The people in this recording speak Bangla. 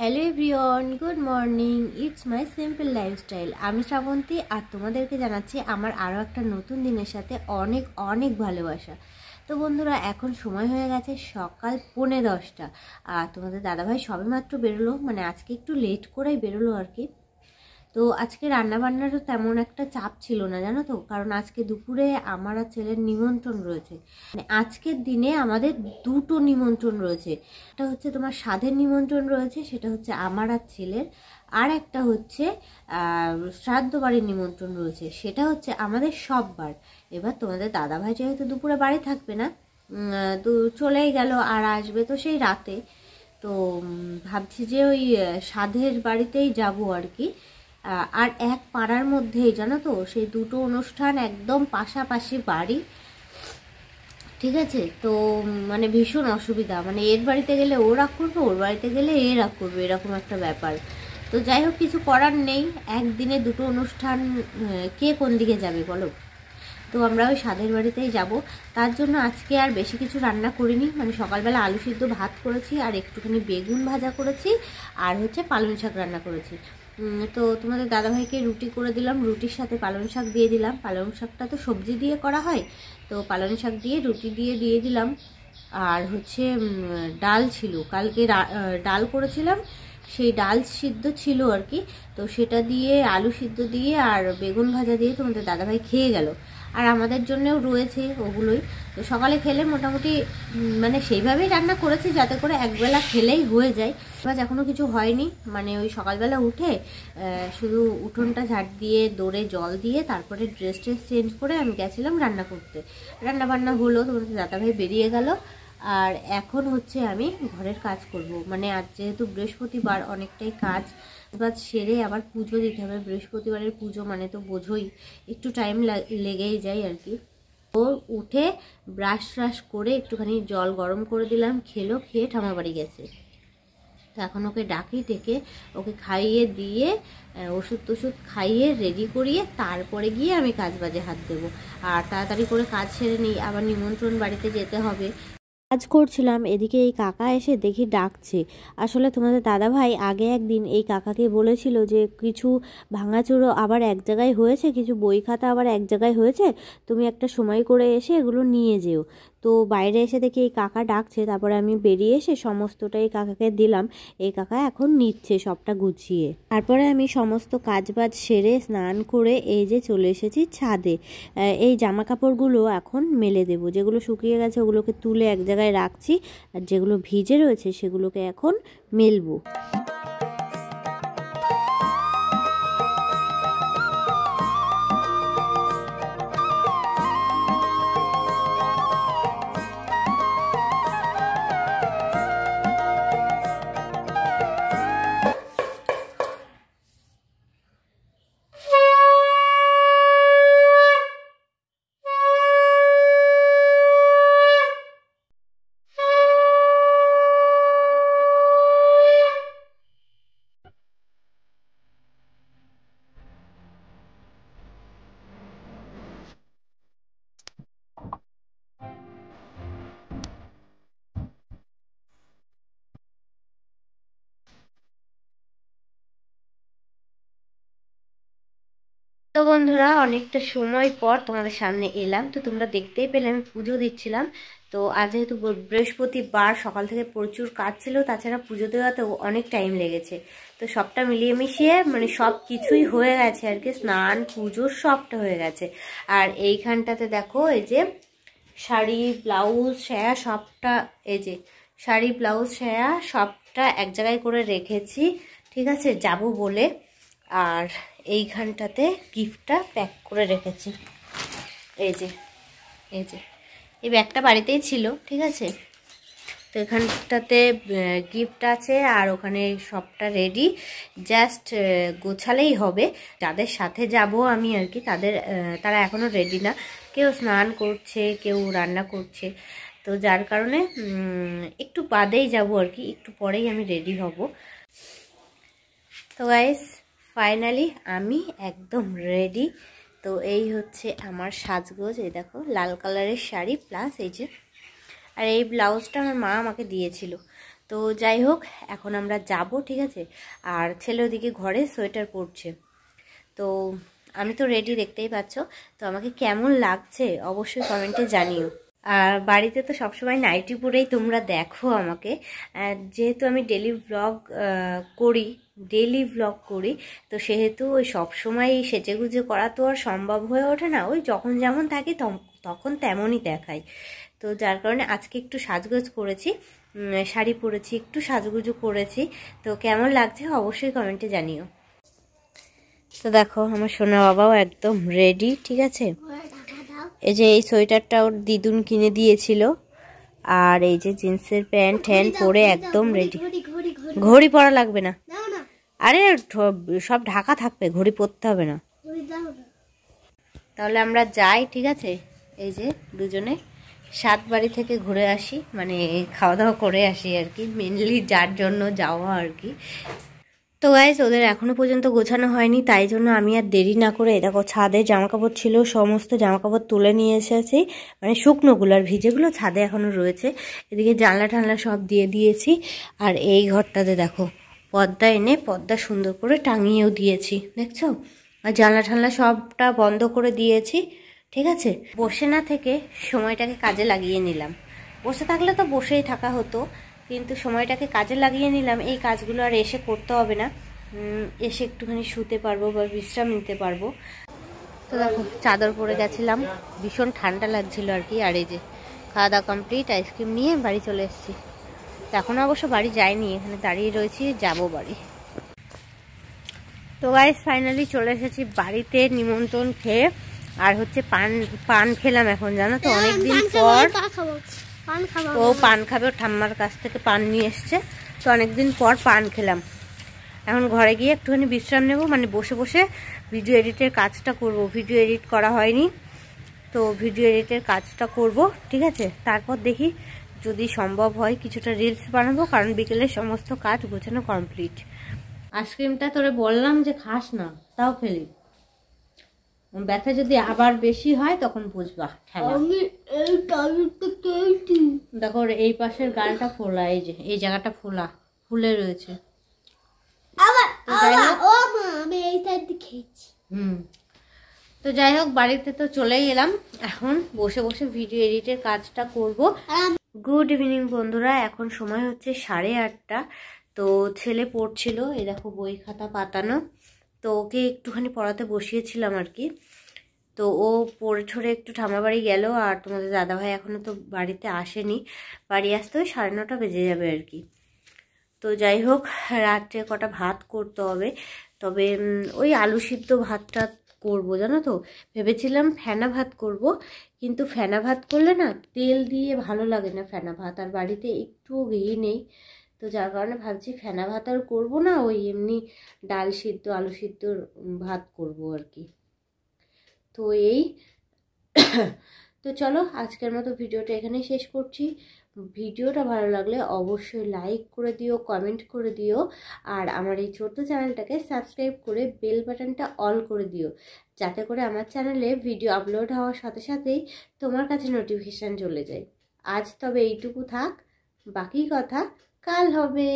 Hello everyone, good morning. It's my simple lifestyle. আমি শ্রাবন্তী আর তোমাদেরকে জানাচ্ছি আমার আরও একটা নতুন দিনের সাথে অনেক অনেক ভালোবাসা। তো বন্ধুরা, এখন সময় হয়ে গেছে সকাল 10:45। আর তোমাদের দাদাভাই সবেমাত্র বেরোলো, মানে আজকে একটু লেট করেই বেরোলো আর কি। তো আজকে রান্নাবান্নারও তেমন একটা চাপ ছিল না, জানো তো, কারণ আজকে দুপুরে আমার আর ছেলের নিমন্ত্রণ রয়েছে। মানে আজকের দিনে আমাদের দুটো নিমন্ত্রণ রয়েছে। একটা হচ্ছে তোমার সাধের নিমন্ত্রণ রয়েছে, সেটা হচ্ছে আমার আর ছেলের। আর একটা হচ্ছে শ্রাদ্ধ বাড়ির নিমন্ত্রণ রয়েছে, সেটা হচ্ছে আমাদের সব বার। এবার তোমাদের দাদাভাই যেহেতু দুপুরে বাড়ি থাকবে না, তো চলেই গেল, আর আসবে তো সেই রাতে। তো ভাবছি যে ওই সাধের বাড়িতেই যাব আর কি। আর এক পাড়ার মধ্যেই, জানো তো, সেই দুটো অনুষ্ঠান একদম পাশাপাশি বাড়ি। ঠিক আছে, তো মানে ভীষণ অসুবিধা, মানে এর বাড়িতে গেলে ও রাগ করবে, ওর বাড়িতে গেলে এ রাগ করবে, এরকম একটা ব্যাপার। তো যাই হোক, কিছু করার নেই, একদিনে দুটো অনুষ্ঠান, কে কোন দিকে যাবে বলো। তো আমরা ওই সাধের বাড়িতেই যাব। তার জন্য আজকে আর বেশি কিছু রান্না করিনি, মানে সকালবেলা আলু সিদ্ধ ভাত করেছি, আর একটুখানি বেগুন ভাজা করেছি, আর হচ্ছে পালং শাক রান্না করেছি। তো তোমাদের দাদাভাইকে রুটি করে দিলাম, রুটির সাথে পালং শাক দিয়ে দিলাম। পালং শাকটা তো সবজি দিয়ে করা হয়, তো পালং শাক দিয়ে রুটি দিয়ে দিলাম। আর হচ্ছে ডাল ছিল, কালকে ডাল করেছিলাম, সেই ডাল সিদ্ধ ছিল আর কি। তো সেটা দিয়ে আলু সিদ্ধ দিয়ে আর বেগুন ভাজা দিয়ে তোমাদের দাদাভাই খেয়ে গেল। আর আমাদের জন্যও রয়েছে ওগুলোই। তো সকালে খেলে মোটামুটি মানে সেইভাবেই রান্না করেছি যাতে করে একবেলা খেলেই হয়ে যায়। এবার এখনও কিছু হয়নি, মানে ওই সকালবেলা উঠে শুধু উঠোনটা ঝাড় দিয়ে দৌড়ে জল দিয়ে তারপরে ড্রেস চেঞ্জ করে আমি গেছিলাম রান্না করতে। রান্না বান্না হলো, তোমাদের দাদাভাই বেরিয়ে গেল। আর এখন হচ্ছে আমি ঘরের কাজ করব, মানে আজ যেহেতু বৃহস্পতিবার অনেকটাই কাজ সেরে আবার পুজো দিতে হবে। বৃহস্পতিবারের পুজো মানে তো বোঝোই, একটু টাইম লেগেই যায় আর কি। ও উঠে ব্রাশ ট্রাশ করে একটুখানি জল গরম করে দিলাম, খেয়ে ঠামা বাড়ি গেছে। তো এখন ওকে ডাকি, ডেকে ওকে খাইয়ে দিয়ে ওষুধ টষুধ খাইয়ে রেডি করিয়ে তারপরে গিয়ে আমি কাজ বাজে হাত দেবো। আর তাড়াতাড়ি করে কাজ সেরে নিই, আবার নিমন্ত্রণ বাড়িতে যেতে হবে। কাজ করছিলাম, এদিকে এই কাকা এসে দেখি ডাকছে। আসলে তোমাদের দাদাভাই আগে একদিন এই কাকাকে বলেছিল যে কিছু ভাঙাচুরো আবার এক জায়গায় হয়েছে, কিছু বই খাতা আবার এক জায়গায় হয়েছে, তুমি একটা সময় করে এসে এগুলো নিয়ে যেও। তো বাইরে এসে দেখি এই কাকা ডাকছে, তারপরে আমি বেরিয়ে এসে সমস্তটাই কাকাকে দিলাম। এই কাকা এখন নিচ্ছে সবটা গুছিয়ে। তারপরে আমি সমস্ত কাজবাজ সেরে স্নান করে এই যে চলে এসেছি ছাদে। এই জামা কাপড়গুলো এখন মেলে দেব, যেগুলো শুকিয়ে গেছে ওগুলোকে তুলে এক জায়গায় রাখছি, আর যেগুলো ভিজে রয়েছে সেগুলোকে এখন মেলবো। তো বন্ধুরা, অনেকটা সময় পর তোমাদের সামনে এলাম। তো তোমরা দেখতেই পেলে আমি পুজো দিচ্ছিলাম। তো আজ যেহেতু বৃহস্পতিবার, সকাল থেকে প্রচুর কাজ ছিল, তাছাড়া পুজো দেওয়াতেও অনেক টাইম লেগেছে। তো সবটা মিলিয়ে মিশিয়ে মানে সব কিছুই হয়ে গেছে আর কি, স্নান পুজো সবটা হয়ে গেছে। আর এইখানটাতে দেখো, এই যে শাড়ি ব্লাউজ সায়া সবটা, এই যে শাড়ি ব্লাউজ সায়া সবটা এক জায়গায় করে রেখেছি, ঠিক আছে, যাব বলে। আর এইখানটাতে গিফটটা প্যাক করে রেখেছি, এই যে এই ব্যাগটা বাড়িতেই ছিল, ঠিক আছে। তো এখানটাতে গিফট আছে, আর ওখানে সবটা রেডি, জাস্ট গোছালেই হবে। যাদের সাথে যাব আমি আর কি, তারা এখনও রেডি না, কেউ স্নান করছে, কেউ রান্না করছে। তো যার কারণে একটু বাদেই যাব আর কি, একটু পরেই আমি রেডি হব। তো গাইস, ফাইনালি আমি একদম রেডি। তো এই হচ্ছে আমার সাজগোজ, এই দেখো লাল কালারের শাড়ি প্লাস এই যে, আর এই ব্লাউজটা আমার মা আমাকে দিয়েছিল। তো যাই হোক, এখন আমরা যাব, ঠিক আছে। আর ছেলে ওদিকে ঘরে সোয়েটার পরছে। তো আমি তো রেডি, দেখতেই পাচ্ছ। তো আমাকে কেমন লাগছে অবশ্যই কমেন্টে জানিও। আর বাড়িতে তো সবসময় নাইটি পরেই তোমরা দেখো আমাকে, যেহেতু আমি ডেলি ব্লগ করি, তো সেহেতু ওই সবসময় সেজেগুজে করা তো আর সম্ভব হয়ে ওঠে না। ওই যখন যেমন থাকি তখন তেমনই দেখাই। তো যার কারণে আজকে একটু সাজগোজ করেছি, শাড়ি পরেছি, একটু সাজগুজু করেছি। তো কেমন লাগছে অবশ্যই কমেন্টে জানিও। তো দেখো আমার সোনা বাবাও একদম রেডি, ঠিক আছে। এই যে এই সোয়েটারটা ওর দিদুন কিনে দিয়েছিল, আর এই যে জিন্সের প্যান্ট পরে একদম রেডি। ঘড়ি পরা লাগবে না, আরে সব ঢাকা থাকবে, ঘড়ি পরতে হবে না। তাহলে আমরা যাই, ঠিক আছে। এই যে দুজনে সাতবাড়ি থেকে ঘুরে আসি, মানে খাওয়া দাওয়া করে আসি আর কি, মেনলি যার জন্য যাওয়া আর কি। তো গাইস, ওদের এখনো পর্যন্ত গোছানো হয়নি, তাই জন্য আমি আর দেরি না করে, দেখো ছাদে জামাকাপড় ছিল, সমস্ত জামাকাপড় তুলে নিয়ে এসেছি, মানে শুকনোগুলো, আর ভিজেগুলো ছাদে এখনো রয়েছে। এদিকে জানলা টানলা সব দিয়ে দিয়েছি। আর এই ঘরটাতে দেখো পর্দা এনে পর্দা সুন্দর করে টাঙিয়েও দিয়েছি, দেখছো। আর জানলা টানলা সবটা বন্ধ করে দিয়েছি, ঠিক আছে। বসে না থেকে সময়টাকে কাজে লাগিয়ে নিলাম। বসে থাকলে তো বসেই থাকা হতো, কিন্তু সময়টাকে কাজে লাগিয়ে নিলাম। এই কাজগুলো আর এসে করতে হবে না, এসে একটুখানি শুতে পারবো বা বিশ্রাম নিতে পারবো। তো দেখো চাদর পরে গেছিলাম, ভীষণ ঠান্ডা লাগছিল আর কি। আর এই যে খাওয়া দাওয়া কমপ্লিট, আইসক্রিম নিয়ে বাড়ি চলে এসেছি। তো এখন অবশ্য বাড়ি যাইনি, এখানে দাঁড়িয়ে রয়েছি, যাব বাড়ি। তো গাইস ফাইনালি চলে এসেছি বাড়িতে, নিমন্ত্রণ খেয়ে। আর হচ্ছে পান খেলাম এখন, জানো তো, অনেকদিন পর। ও পান খাবে, ওর ঠাম্মার কাছ থেকে পান নিয়ে এসছে, তো অনেকদিন পর পান খেলাম। এখন ঘরে গিয়ে একটুখানি বিশ্রাম নেব, মানে বসে বসে ভিডিও এডিটের কাজটা করব। ভিডিও এডিট করা হয়নি, তো ভিডিও এডিটের কাজটা করব, ঠিক আছে। তারপর দেখি যদি সম্ভব হয় কিছুটা রিলস বানাবো, কারণ বিকেলের সমস্ত কাজ গোছানো কমপ্লিট। আইসক্রিমটা তোরে বললাম যে খাস না, তাও খেলি। ব্যথা যদি আবার বেশি হয় তখন বুঝবা। দেখো এই পাশের গালটা ফোলা, এই যে এই জায়গাটা ফোলা, ফুলে রয়েছে। তো যাই হোক, বাড়িতে তো চলেই এলাম, এখন বসে বসে ভিডিও এডিটের কাজটা করব। গুড ইভিনিং বন্ধুরা, এখন সময় হচ্ছে 8:30। তো ছেলে পড়ছিল, এই দেখো বই খাতা পাতানো, তো ওকে একটুখানি পড়াতে বসিয়েছিলাম আর কি। তো ও পড়ে ঠরে একটু ঠাম্মা বাড়ি গেল, আর তোমাদের দাদাভাই এখনো তো বাড়িতে আসেনি, বাড়ি আসতে ওই 9:30 বেজে যাবে আর কি। তো যাই হোক, রাত্রে কটা ভাত করতে হবে, তবে ওই আলু সিদ্ধ ভাতটা করবো, জানো তো। ভেবেছিলাম ফেনা ভাত করব, কিন্তু ফেনা ভাত করলে না তেল দিয়ে ভালো লাগে না ফেনা ভাত, আর বাড়িতে একটুও ঘি নেই। তো যার কারণে ভাবছি ফেনা ভাত আর করবো না, ওই এমনি ডাল সিদ্ধ আলু সিদ্ধ ভাত করব আর কি। তো এই তো চলো আজকের মতো ভিডিওটা এখানেই শেষ করছি। ভিডিওটা ভালো লাগলে অবশ্যই লাইক করে দিও, কমেন্ট করে দিও, আর আমার এই ছোট্ট চ্যানেলটাকে সাবস্ক্রাইব করে বেল বাটনটা অল করে দিও, যাতে করে আমার চ্যানেলে ভিডিও আপলোড হওয়ার সাথে সাথেই তোমার কাছে নোটিফিকেশান চলে যায়। আজ তবে এইটুকু থাক, বাকি কথা কাল হবে।